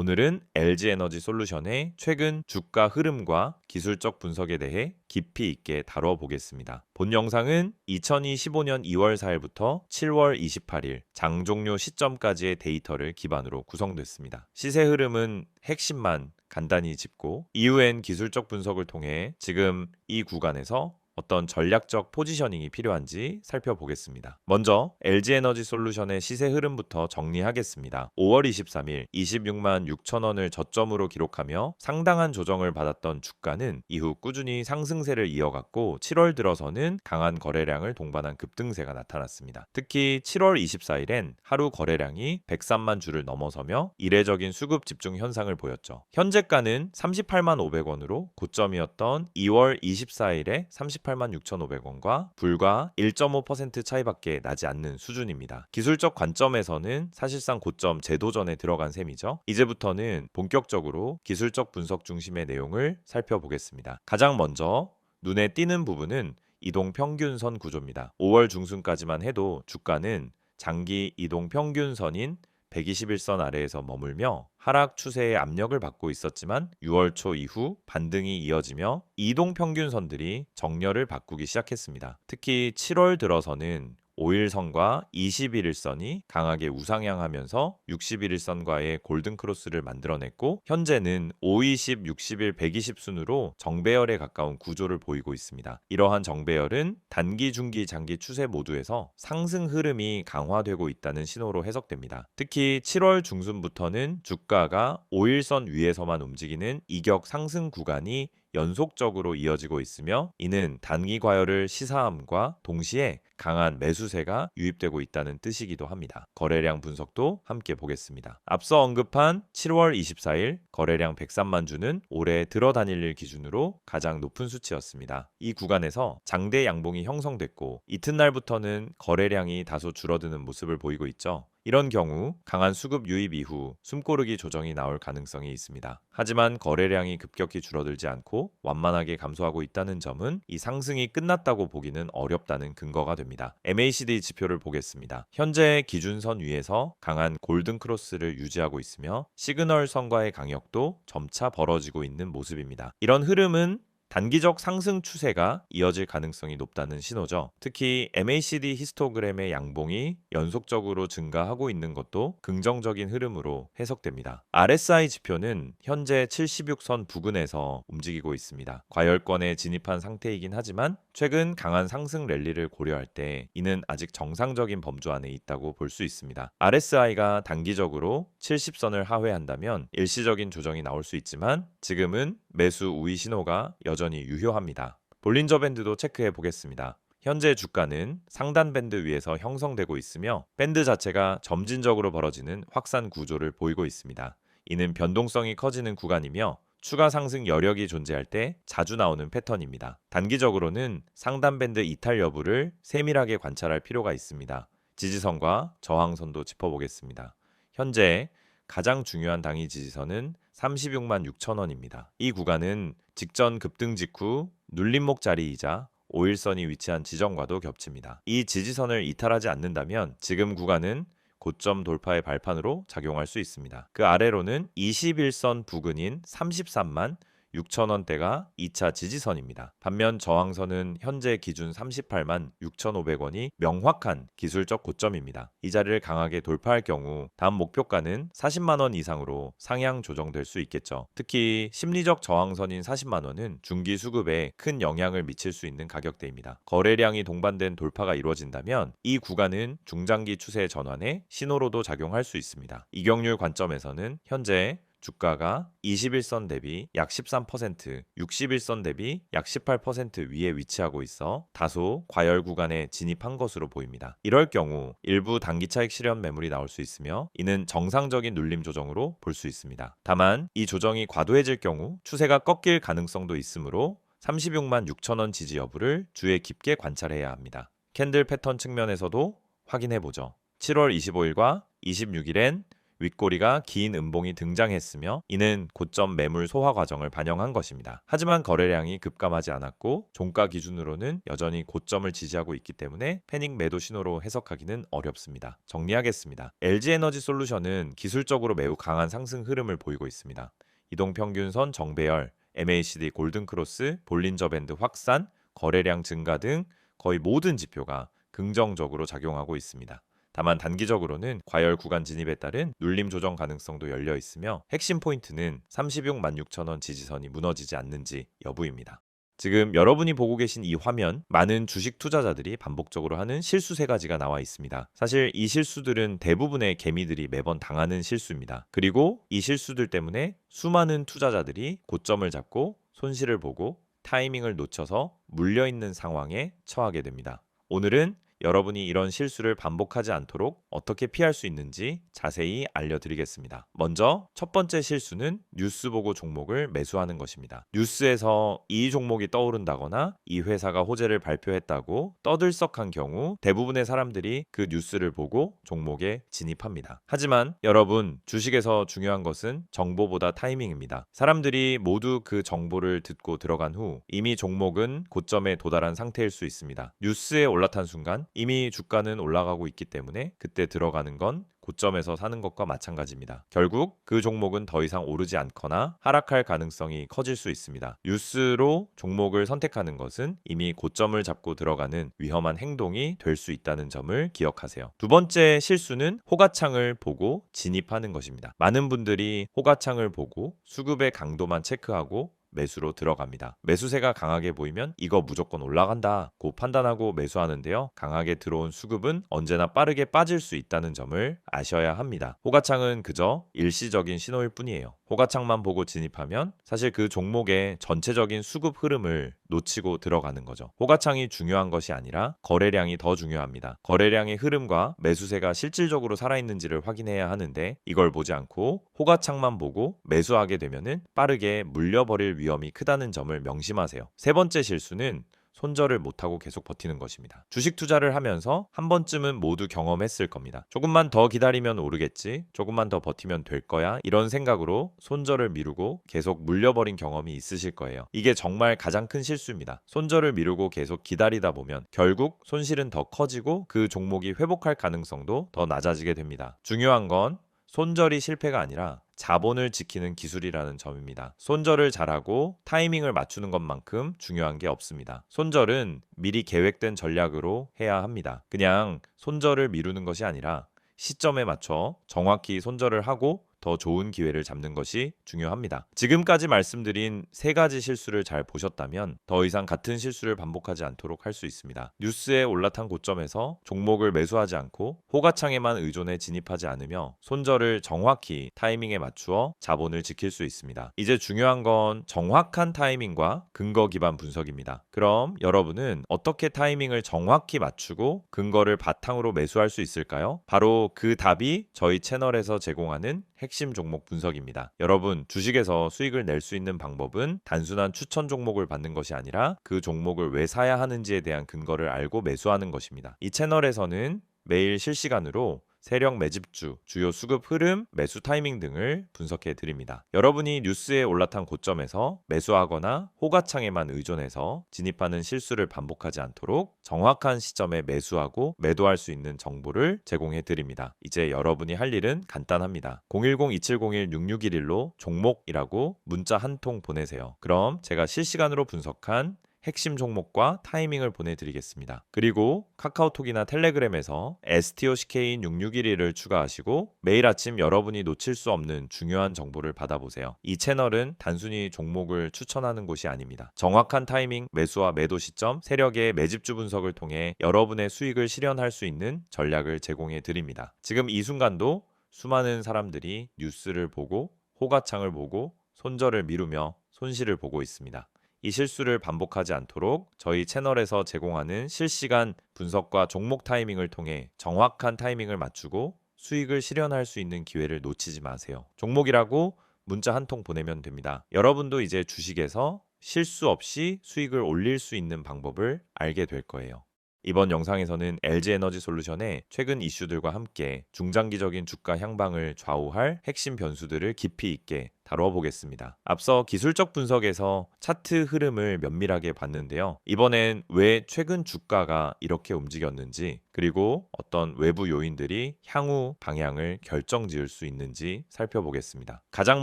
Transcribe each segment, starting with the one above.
오늘은 LG에너지솔루션의 최근 주가 흐름과 기술적 분석에 대해 깊이 있게 다뤄보겠습니다. 본 영상은 2025년 2월 4일부터 7월 28일 장 종료 시점까지의 데이터를 기반으로 구성됐습니다. 시세 흐름은 핵심만 간단히 짚고 이후엔 기술적 분석을 통해 지금 이 구간에서 어떤 전략적 포지셔닝이 필요한지 살펴보겠습니다. 먼저 LG에너지솔루션의 시세 흐름부터 정리하겠습니다. 5월 23일 26만 6천 원을 저점으로 기록하며 상당한 조정을 받았던 주가는 이후 꾸준히 상승세를 이어갔고 7월 들어서는 강한 거래량을 동반한 급등세가 나타났습니다. 특히 7월 24일엔 하루 거래량이 103만 주를 넘어서며 이례적인 수급 집중 현상을 보였죠. 현재가는 38만 500원으로 고점이었던 2월 24일에 38만 6,500원과 불과 1.5% 차이밖에 나지 않는 수준입니다. 기술적 관점에서는 사실상 고점 재도전에 들어간 셈이죠. 이제부터는 본격적으로 기술적 분석 중심의 내용을 살펴보겠습니다. 가장 먼저 눈에 띄는 부분은 이동 평균선 구조입니다. 5월 중순까지만 해도 주가는 장기 이동 평균선인 121선 아래에서 머물며 하락 추세의 압력을 받고 있었지만 6월 초 이후 반등이 이어지며 이동 평균선들이 정렬을 바꾸기 시작했습니다. 특히 7월 들어서는 5일선과 21일선이 강하게 우상향하면서 61일선과의 골든크로스를 만들어냈고 현재는 5, 20, 60일, 120 순으로 정배열에 가까운 구조를 보이고 있습니다. 이러한 정배열은 단기, 중기, 장기 추세 모두에서 상승 흐름이 강화되고 있다는 신호로 해석됩니다. 특히 7월 중순부터는 주가가 5일선 위에서만 움직이는 이격 상승 구간이 연속적으로 이어지고 있으며 이는 단기 과열을 시사함과 동시에 강한 매수세가 유입되고 있다는 뜻이기도 합니다. 거래량 분석도 함께 보겠습니다. 앞서 언급한 7월 24일 거래량 103만 주는 올해 들어 다닐 일 기준으로 가장 높은 수치였습니다. 이 구간에서 장대 양봉이 형성됐고 이튿날부터는 거래량이 다소 줄어드는 모습을 보이고 있죠. 이런 경우 강한 수급 유입 이후 숨고르기 조정이 나올 가능성이 있습니다. 하지만 거래량이 급격히 줄어들지 않고 완만하게 감소하고 있다는 점은 이 상승이 끝났다고 보기는 어렵다는 근거가 됩니다. MACD 지표를 보겠습니다. 현재 기준선 위에서 강한 골든크로스를 유지하고 있으며 시그널선과의 강역도 점차 벌어지고 있는 모습입니다. 이런 흐름은 단기적 상승 추세가 이어질 가능성이 높다는 신호죠. 특히 MACD 히스토그램의 양봉이 연속적으로 증가하고 있는 것도 긍정적인 흐름으로 해석됩니다. RSI 지표는 현재 76선 부근에서 움직이고 있습니다. 과열권에 진입한 상태이긴 하지만 최근 강한 상승 랠리를 고려할 때 이는 아직 정상적인 범주 안에 있다고 볼 수 있습니다. RSI가 단기적으로 70선을 하회한다면 일시적인 조정이 나올 수 있지만 지금은 매수 우위 신호가 여전히 유효합니다. 볼린저 밴드도 체크해 보겠습니다. 현재 주가는 상단 밴드 위에서 형성되고 있으며 밴드 자체가 점진적으로 벌어지는 확산 구조를 보이고 있습니다. 이는 변동성이 커지는 구간이며 추가 상승 여력이 존재할 때 자주 나오는 패턴입니다. 단기적으로는 상단 밴드 이탈 여부를 세밀하게 관찰할 필요가 있습니다. 지지선과 저항선도 짚어보겠습니다. 현재 가장 중요한 당위 지지선은 36만 6천 원입니다. 이 구간은 직전 급등 직후 눌림목 자리이자 5일선이 위치한 지점과도 겹칩니다. 이 지지선을 이탈하지 않는다면 지금 구간은 고점 돌파의 발판으로 작용할 수 있습니다. 그 아래로는 21선 부근인 33만 6천 원대가 2차 지지선입니다. 반면 저항선은 현재 기준 38만 6,500원이 명확한 기술적 고점입니다. 이 자리를 강하게 돌파할 경우 다음 목표가는 40만 원 이상으로 상향 조정될 수 있겠죠. 특히 심리적 저항선인 40만 원은 중기 수급에 큰 영향을 미칠 수 있는 가격대입니다. 거래량이 동반된 돌파가 이루어진다면 이 구간은 중장기 추세 전환의 신호로도 작용할 수 있습니다. 이격률 관점에서는 현재 주가가 21선 대비 약 13%, 61선 대비 약 18% 위에 위치하고 있어 다소 과열 구간에 진입한 것으로 보입니다. 이럴 경우 일부 단기 차익 실현 매물이 나올 수 있으며 이는 정상적인 눌림 조정으로 볼 수 있습니다. 다만 이 조정이 과도해질 경우 추세가 꺾일 가능성도 있으므로 36만 6천 원 지지 여부를 주에 깊게 관찰해야 합니다. 캔들 패턴 측면에서도 확인해 보죠. 7월 25일과 26일엔 윗꼬리가 긴 음봉이 등장했으며 이는 고점 매물 소화 과정을 반영한 것입니다. 하지만 거래량이 급감하지 않았고 종가 기준으로는 여전히 고점을 지지하고 있기 때문에 패닉 매도 신호로 해석하기는 어렵습니다. 정리하겠습니다. LG에너지솔루션은 기술적으로 매우 강한 상승 흐름을 보이고 있습니다. 이동평균선 정배열, MACD 골든크로스, 볼린저 밴드 확산, 거래량 증가 등 거의 모든 지표가 긍정적으로 작용하고 있습니다. 다만 단기적으로는 과열 구간 진입에 따른 눌림 조정 가능성도 열려 있으며 핵심 포인트는 36만 6천 원 지지선이 무너지지 않는지 여부입니다. 지금 여러분이 보고 계신 이 화면, 많은 주식 투자자들이 반복적으로 하는 실수 3가지가 나와 있습니다. 사실 이 실수들은 대부분의 개미들이 매번 당하는 실수입니다. 그리고 이 실수들 때문에 수많은 투자자들이 고점을 잡고 손실을 보고 타이밍을 놓쳐서 물려있는 상황에 처하게 됩니다. 오늘은 여러분이 이런 실수를 반복하지 않도록 어떻게 피할 수 있는지 자세히 알려드리겠습니다. 먼저 첫 번째 실수는 뉴스 보고 종목을 매수하는 것입니다. 뉴스에서 이 종목이 떠오른다거나 이 회사가 호재를 발표했다고 떠들썩한 경우 대부분의 사람들이 그 뉴스를 보고 종목에 진입합니다. 하지만 여러분, 주식에서 중요한 것은 정보보다 타이밍입니다. 사람들이 모두 그 정보를 듣고 들어간 후 이미 종목은 고점에 도달한 상태일 수 있습니다. 뉴스에 올라탄 순간 이미 주가는 올라가고 있기 때문에 그때 들어가는 건 고점에서 사는 것과 마찬가지입니다. 결국 그 종목은 더 이상 오르지 않거나 하락할 가능성이 커질 수 있습니다. 뉴스로 종목을 선택하는 것은 이미 고점을 잡고 들어가는 위험한 행동이 될 수 있다는 점을 기억하세요. 두 번째 실수는 호가창을 보고 진입하는 것입니다. 많은 분들이 호가창을 보고 수급의 강도만 체크하고 매수로 들어갑니다. 매수세가 강하게 보이면 이거 무조건 올라간다고 판단하고 매수하는데요. 강하게 들어온 수급은 언제나 빠르게 빠질 수 있다는 점을 아셔야 합니다. 호가창은 그저 일시적인 신호일 뿐이에요. 호가창만 보고 진입하면 사실 그 종목의 전체적인 수급 흐름을 놓치고 들어가는 거죠. 호가창이 중요한 것이 아니라 거래량이 더 중요합니다. 거래량의 흐름과 매수세가 실질적으로 살아있는지를 확인해야 하는데 이걸 보지 않고 호가창만 보고 매수하게 되면은 빠르게 물려버릴 위험이 크다는 점을 명심하세요. 세 번째 실수는 손절을 못하고 계속 버티는 것입니다. 주식 투자를 하면서 한 번쯤은 모두 경험했을 겁니다. 조금만 더 기다리면 오르겠지, 조금만 더 버티면 될 거야, 이런 생각으로 손절을 미루고 계속 물려버린 경험이 있으실 거예요. 이게 정말 가장 큰 실수입니다. 손절을 미루고 계속 기다리다 보면 결국 손실은 더 커지고 그 종목이 회복할 가능성도 더 낮아지게 됩니다. 중요한 건 손절이 실패가 아니라 자본을 지키는 기술이라는 점입니다. 손절을 잘하고 타이밍을 맞추는 것만큼 중요한 게 없습니다. 손절은 미리 계획된 전략으로 해야 합니다. 그냥 손절을 미루는 것이 아니라 시점에 맞춰 정확히 손절을 하고 더 좋은 기회를 잡는 것이 중요합니다. 지금까지 말씀드린 3가지 실수를 잘 보셨다면 더 이상 같은 실수를 반복하지 않도록 할 수 있습니다. 뉴스에 올라탄 고점에서 종목을 매수하지 않고 호가창에만 의존해 진입하지 않으며 손절을 정확히 타이밍에 맞추어 자본을 지킬 수 있습니다. 이제 중요한 건 정확한 타이밍과 근거 기반 분석입니다. 그럼 여러분은 어떻게 타이밍을 정확히 맞추고 근거를 바탕으로 매수할 수 있을까요? 바로 그 답이 저희 채널에서 제공하는 핵심 종목 분석입니다. 여러분, 주식에서 수익을 낼 수 있는 방법은 단순한 추천 종목을 받는 것이 아니라 그 종목을 왜 사야 하는지에 대한 근거를 알고 매수하는 것입니다. 이 채널에서는 매일 실시간으로 세력 매집주, 주요 수급 흐름, 매수 타이밍 등을 분석해 드립니다. 여러분이 뉴스에 올라탄 고점에서 매수하거나 호가창에만 의존해서 진입하는 실수를 반복하지 않도록 정확한 시점에 매수하고 매도할 수 있는 정보를 제공해 드립니다. 이제 여러분이 할 일은 간단합니다. 010-2701-6611로 종목이라고 문자 한 통 보내세요. 그럼 제가 실시간으로 분석한 핵심 종목과 타이밍을 보내드리겠습니다. 그리고 카카오톡이나 텔레그램에서 STOCK인 6611을 추가하시고 매일 아침 여러분이 놓칠 수 없는 중요한 정보를 받아보세요. 이 채널은 단순히 종목을 추천하는 곳이 아닙니다. 정확한 타이밍, 매수와 매도 시점, 세력의 매집주 분석을 통해 여러분의 수익을 실현할 수 있는 전략을 제공해 드립니다. 지금 이 순간도 수많은 사람들이 뉴스를 보고 호가창을 보고 손절을 미루며 손실을 보고 있습니다. 이 실수를 반복하지 않도록 저희 채널에서 제공하는 실시간 분석과 종목 타이밍을 통해 정확한 타이밍을 맞추고 수익을 실현할 수 있는 기회를 놓치지 마세요. 종목이라고 문자 한 통 보내면 됩니다. 여러분도 이제 주식에서 실수 없이 수익을 올릴 수 있는 방법을 알게 될 거예요. 이번 영상에서는 LG에너지솔루션의 최근 이슈들과 함께 중장기적인 주가 향방을 좌우할 핵심 변수들을 깊이 있게 다뤄보겠습니다. 앞서 기술적 분석에서 차트 흐름을 면밀하게 봤는데요. 이번엔 왜 최근 주가가 이렇게 움직였는지, 그리고 어떤 외부 요인들이 향후 방향을 결정지을 수 있는지 살펴보겠습니다. 가장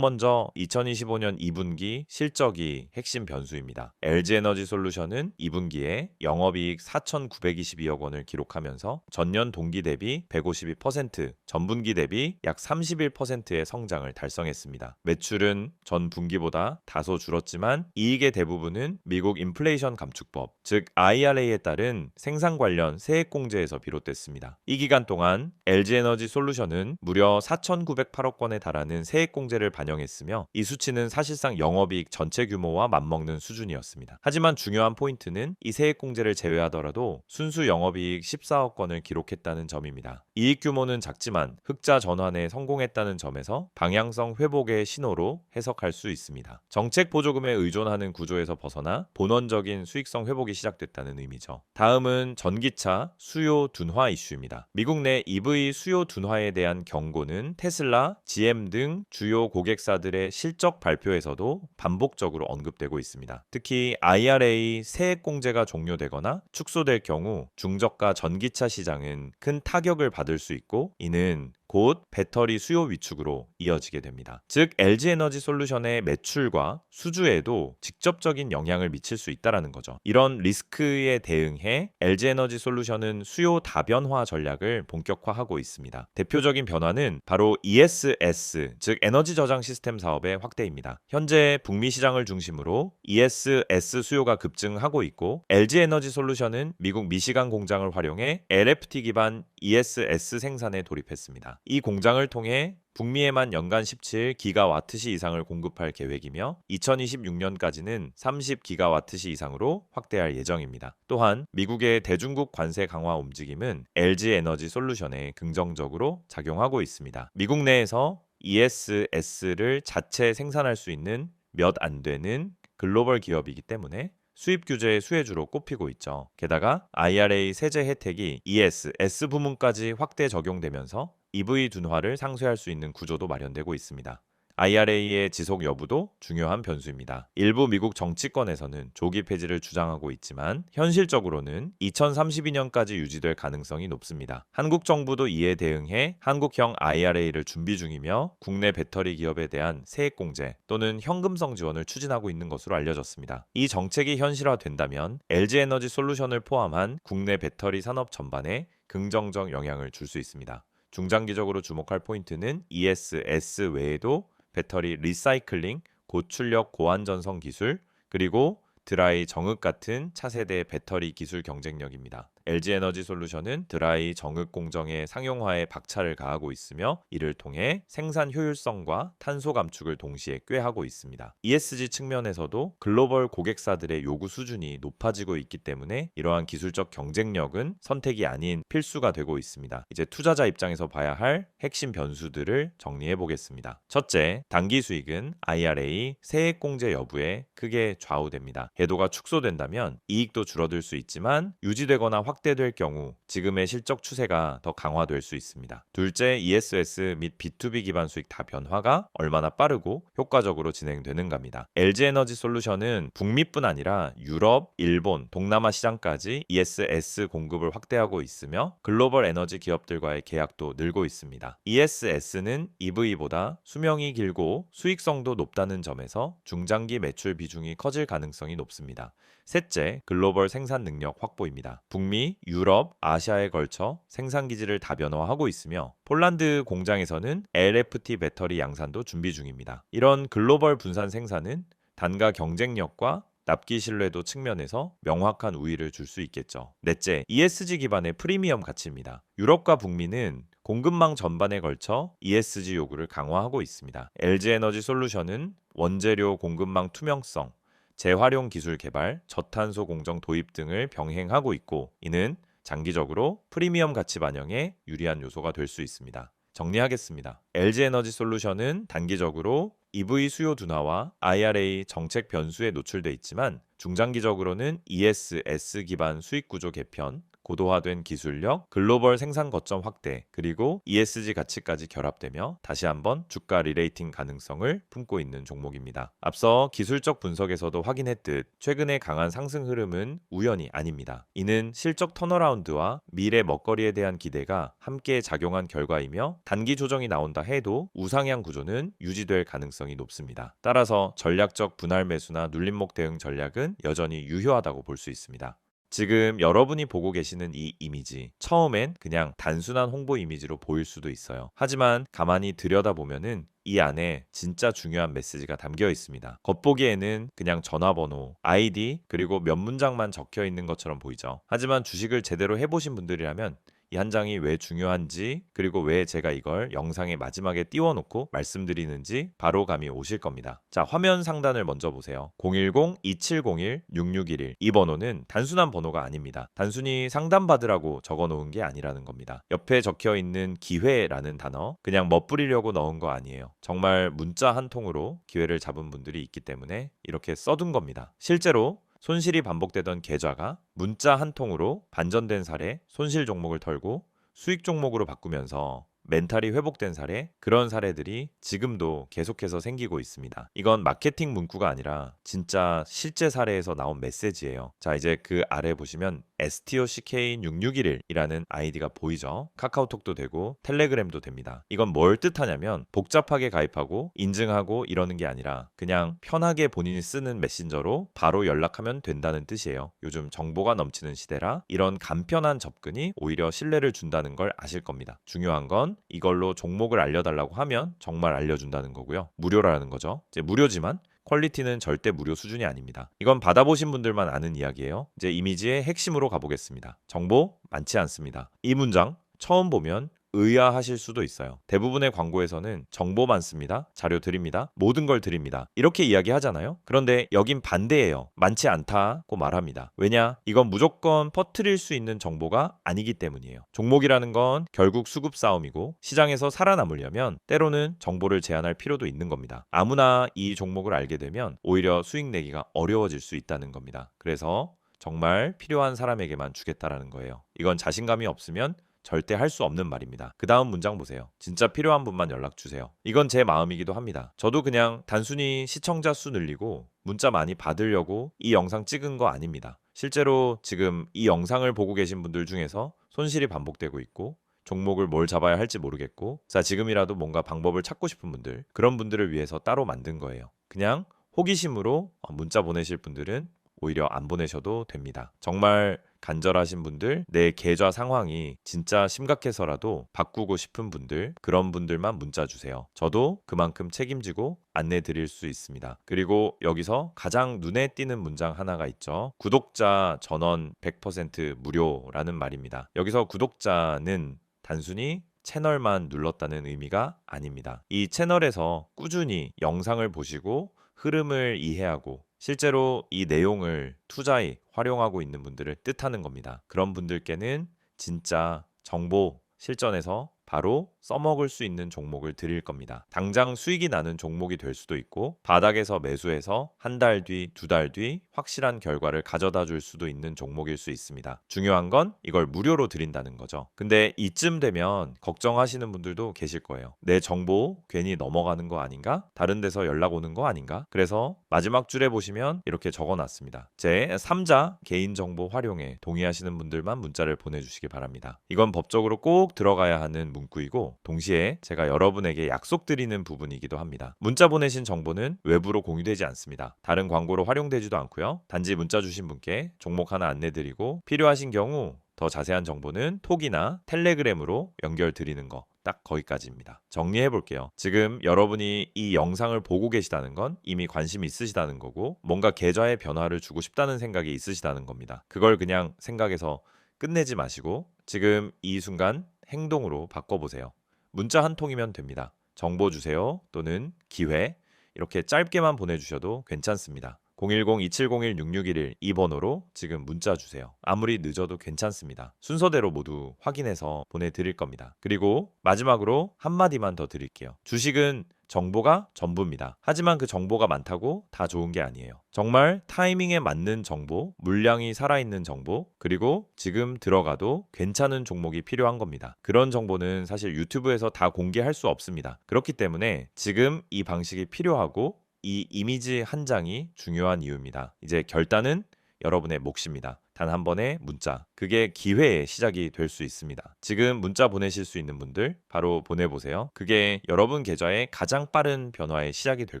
먼저 2025년 2분기 실적이 핵심 변수입니다. LG에너지솔루션은 2분기에 영업이익 4,922억 원을 기록하면서 전년 동기 대비 152%, 전분기 대비 약 31%의 성장을 달성했습니다. 매출은 전 분기보다 다소 줄었지만 이익의 대부분은 미국 인플레이션 감축법, 즉 IRA에 따른 생산 관련 세액 공제에서 비롯됐습니다. 이 기간 동안 LG에너지솔루션은 무려 4,908억 원에 달하는 세액 공제를 반영했으며 이 수치는 사실상 영업이익 전체 규모와 맞먹는 수준이었습니다. 하지만 중요한 포인트는 이 세액 공제를 제외하더라도 순수 영업이익 14억 원을 기록했다는 점입니다. 이익 규모는 작지만 흑자 전환에 성공했다는 점에서 방향성 회복의 신호로 해석할 수 있습니다. 정책 보조금에 의존하는 구조에서 벗어나 본원적인 수익성 회복이 시작됐다는 의미죠. 다음은 전기차 수요 둔화 이슈입니다. 미국 내 EV 수요 둔화에 대한 경고는 테슬라, GM 등 주요 고객사들의 실적 발표에서도 반복적으로 언급되고 있습니다. 특히 IRA 세액 공제가 종료되거나 축소될 경우 중저가 전기차 시장은 큰 타격을 받을 수 있고, 이는 곧 배터리 수요 위축으로 이어지게 됩니다. 즉 LG에너지솔루션의 매출과 수주에도 직접적인 영향을 미칠 수 있다는 거죠. 이런 리스크에 대응해 LG에너지솔루션은 수요 다변화 전략을 본격화하고 있습니다. 대표적인 변화는 바로 ESS, 즉 에너지 저장 시스템 사업의 확대입니다. 현재 북미 시장을 중심으로 ESS 수요가 급증하고 있고, LG에너지솔루션은 미국 미시간 공장을 활용해 LFT 기반 ESS 생산에 돌입했습니다. 이 공장을 통해 북미에만 연간 17기가와트시 이상을 공급할 계획이며 2026년까지는 30기가와트시 이상으로 확대할 예정입니다. 또한 미국의 대중국 관세 강화 움직임은 LG에너지솔루션에 긍정적으로 작용하고 있습니다. 미국 내에서 ESS를 자체 생산할 수 있는 몇 안 되는 글로벌 기업이기 때문에 수입 규제의 수혜주로 꼽히고 있죠. 게다가 IRA 세제 혜택이 ESS 부문까지 확대 적용되면서 EV 둔화를 상쇄할 수 있는 구조도 마련되고 있습니다. IRA의 지속 여부도 중요한 변수입니다. 일부 미국 정치권에서는 조기 폐지를 주장하고 있지만 현실적으로는 2032년까지 유지될 가능성이 높습니다. 한국 정부도 이에 대응해 한국형 IRA를 준비 중이며 국내 배터리 기업에 대한 세액 공제 또는 현금성 지원을 추진하고 있는 것으로 알려졌습니다. 이 정책이 현실화된다면 LG에너지솔루션을 포함한 국내 배터리 산업 전반에 긍정적 영향을 줄 수 있습니다. 중장기적으로 주목할 포인트는 ESS 외에도 배터리 리사이클링, 고출력 고안전성 기술, 그리고 드라이 정읍 같은 차세대 배터리 기술 경쟁력입니다. LG에너지솔루션은 드라이 정읍 공정의 상용화에 박차를 가하고 있으며 이를 통해 생산 효율성과 탄소 감축을 동시에 꾀하고 있습니다. ESG 측면에서도 글로벌 고객사들의 요구 수준이 높아지고 있기 때문에 이러한 기술적 경쟁력은 선택이 아닌 필수가 되고 있습니다. 이제 투자자 입장에서 봐야 할 핵심 변수들을 정리해 보겠습니다. 첫째, 단기 수익은 IRA 세액 공제 여부에 크게 좌우됩니다. 해도가 축소된다면 이익도 줄어들 수 있지만 유지되거나 확대될 경우 지금의 실적 추세가 더 강화될 수 있습니다. 둘째, ESS 및 B2B 기반 수익 다변화가 얼마나 빠르고 효과적으로 진행되는가입니다. LG에너지솔루션은 북미뿐 아니라 유럽, 일본, 동남아 시장까지 ESS 공급을 확대하고 있으며 글로벌 에너지 기업들과의 계약도 늘고 있습니다. ESS는 EV보다 수명이 길고 수익성도 높다는 점에서 중장기 매출 비중이 커질 가능성이 높습니다. 셋째, 글로벌 생산 능력 확보입니다. 북미, 유럽, 아시아에 걸쳐 생산 기지를 다변화하고 있으며 폴란드 공장에서는 LFT 배터리 양산도 준비 중입니다. 이런 글로벌 분산 생산은 단가 경쟁력과 납기 신뢰도 측면에서 명확한 우위를 줄 수 있겠죠. 넷째, ESG 기반의 프리미엄 가치입니다. 유럽과 북미는 공급망 전반에 걸쳐 ESG 요구를 강화하고 있습니다. LG에너지솔루션은 원재료 공급망 투명성, 재활용 기술 개발, 저탄소 공정 도입 등을 병행하고 있고, 이는 장기적으로 프리미엄 가치 반영에 유리한 요소가 될 수 있습니다. 정리하겠습니다. LG에너지솔루션은 단기적으로 EV 수요 둔화와 IRA 정책 변수에 노출돼 있지만 중장기적으로는 ESS 기반 수익 구조 개편, 고도화된 기술력, 글로벌 생산 거점 확대, 그리고 ESG 가치까지 결합되며 다시 한번 주가 리레이팅 가능성을 품고 있는 종목입니다. 앞서 기술적 분석에서도 확인했듯 최근의 강한 상승 흐름은 우연이 아닙니다. 이는 실적 턴어라운드와 미래 먹거리에 대한 기대가 함께 작용한 결과이며 단기 조정이 나온다 해도 우상향 구조는 유지될 가능성이 높습니다. 따라서 전략적 분할 매수나 눌림목 대응 전략은 여전히 유효하다고 볼 수 있습니다. 지금 여러분이 보고 계시는 이 이미지, 처음엔 그냥 단순한 홍보 이미지로 보일 수도 있어요. 하지만 가만히 들여다보면은 이 안에 진짜 중요한 메시지가 담겨 있습니다. 겉보기에는 그냥 전화번호, 아이디, 그리고 몇 문장만 적혀 있는 것처럼 보이죠. 하지만 주식을 제대로 해보신 분들이라면 이 한 장이 왜 중요한지, 그리고 왜 제가 이걸 영상의 마지막에 띄워놓고 말씀드리는지 바로 감이 오실 겁니다. 자, 화면 상단을 먼저 보세요. 010-2701-6611. 이 번호는 단순한 번호가 아닙니다. 단순히 상담받으라고 적어놓은 게 아니라는 겁니다. 옆에 적혀 있는 기회라는 단어, 그냥 멋부리려고 넣은 거 아니에요. 정말 문자 한 통으로 기회를 잡은 분들이 있기 때문에 이렇게 써둔 겁니다. 실제로 손실이 반복되던 계좌가 문자 한 통으로 반전된 사례, 손실 종목을 털고 수익 종목으로 바꾸면서 멘탈이 회복된 사례, 그런 사례들이 지금도 계속해서 생기고 있습니다. 이건 마케팅 문구가 아니라 진짜 실제 사례에서 나온 메시지예요. 자, 이제 그 아래 보시면 STOCK6611이라는 아이디가 보이죠? 카카오톡도 되고 텔레그램도 됩니다. 이건 뭘 뜻하냐면 복잡하게 가입하고 인증하고 이러는 게 아니라 그냥 편하게 본인이 쓰는 메신저로 바로 연락하면 된다는 뜻이에요. 요즘 정보가 넘치는 시대라 이런 간편한 접근이 오히려 신뢰를 준다는 걸 아실 겁니다. 중요한 건 이걸로 종목을 알려달라고 하면 정말 알려준다는 거고요. 무료라는 거죠. 이제 무료지만 퀄리티는 절대 무료 수준이 아닙니다. 이건 받아보신 분들만 아는 이야기예요. 이제 이미지의 핵심으로 가보겠습니다. 정보 많지 않습니다. 이 문장 처음 보면 의아하실 수도 있어요. 대부분의 광고에서는 정보 많습니다. 자료 드립니다. 모든 걸 드립니다. 이렇게 이야기하잖아요. 그런데 여긴 반대예요. 많지 않다고 말합니다. 왜냐? 이건 무조건 퍼뜨릴 수 있는 정보가 아니기 때문이에요. 종목이라는 건 결국 수급 싸움이고 시장에서 살아남으려면 때로는 정보를 제한할 필요도 있는 겁니다. 아무나 이 종목을 알게 되면 오히려 수익 내기가 어려워질 수 있다는 겁니다. 그래서 정말 필요한 사람에게만 주겠다라는 거예요. 이건 자신감이 없으면 절대 할 수 없는 말입니다. 그 다음 문장 보세요. 진짜 필요한 분만 연락 주세요. 이건 제 마음이기도 합니다. 저도 그냥 단순히 시청자 수 늘리고 문자 많이 받으려고 이 영상 찍은 거 아닙니다. 실제로 지금 이 영상을 보고 계신 분들 중에서 손실이 반복되고 있고 종목을 뭘 잡아야 할지 모르겠고 자, 지금이라도 뭔가 방법을 찾고 싶은 분들, 그런 분들을 위해서 따로 만든 거예요. 그냥 호기심으로 문자 보내실 분들은 오히려 안 보내셔도 됩니다. 정말 간절하신 분들, 내 계좌 상황이 진짜 심각해서라도 바꾸고 싶은 분들, 그런 분들만 문자 주세요. 저도 그만큼 책임지고 안내 드릴 수 있습니다. 그리고 여기서 가장 눈에 띄는 문장 하나가 있죠. 구독자 전원 100% 무료라는 말입니다. 여기서 구독자는 단순히 채널만 눌렀다는 의미가 아닙니다. 이 채널에서 꾸준히 영상을 보시고 흐름을 이해하고 실제로 이 내용을 투자에 활용하고 있는 분들을 뜻하는 겁니다. 그런 분들께는 진짜 정보 실전에서 바로 써먹을 수 있는 종목을 드릴 겁니다. 당장 수익이 나는 종목이 될 수도 있고 바닥에서 매수해서 한 달 뒤, 두 달 뒤 확실한 결과를 가져다 줄 수도 있는 종목일 수 있습니다. 중요한 건 이걸 무료로 드린다는 거죠. 근데 이쯤 되면 걱정하시는 분들도 계실 거예요. 내 정보 괜히 넘어가는 거 아닌가? 다른 데서 연락 오는 거 아닌가? 그래서 마지막 줄에 보시면 이렇게 적어놨습니다. 제 3자 개인정보 활용에 동의하시는 분들만 문자를 보내주시기 바랍니다. 이건 법적으로 꼭 들어가야 하는 문구이고 동시에 제가 여러분에게 약속드리는 부분이기도 합니다. 문자 보내신 정보는 외부로 공유되지 않습니다. 다른 광고로 활용되지도 않고요. 단지 문자 주신 분께 종목 하나 안내드리고 필요하신 경우 더 자세한 정보는 톡이나 텔레그램으로 연결드리는 거 딱 거기까지입니다. 정리해 볼게요. 지금 여러분이 이 영상을 보고 계시다는 건 이미 관심이 있으시다는 거고 뭔가 계좌에 변화를 주고 싶다는 생각이 있으시다는 겁니다. 그걸 그냥 생각해서 끝내지 마시고 지금 이 순간 행동으로 바꿔보세요. 문자 한 통이면 됩니다. 정보 주세요 또는 기회 이렇게 짧게만 보내주셔도 괜찮습니다. 010-2701-6611 이 번호로 지금 문자 주세요. 아무리 늦어도 괜찮습니다. 순서대로 모두 확인해서 보내드릴 겁니다. 그리고 마지막으로 한마디만 더 드릴게요. 주식은 정보가 전부입니다. 하지만 그 정보가 많다고 다 좋은 게 아니에요. 정말 타이밍에 맞는 정보, 물량이 살아있는 정보, 그리고 지금 들어가도 괜찮은 종목이 필요한 겁니다. 그런 정보는 사실 유튜브에서 다 공개할 수 없습니다. 그렇기 때문에 지금 이 방식이 필요하고 이 이미지 한 장이 중요한 이유입니다. 이제 결단은 여러분의 몫입니다. 단 한 번의 문자. 그게 기회의 시작이 될 수 있습니다. 지금 문자 보내실 수 있는 분들 바로 보내보세요. 그게 여러분 계좌의 가장 빠른 변화의 시작이 될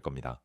겁니다.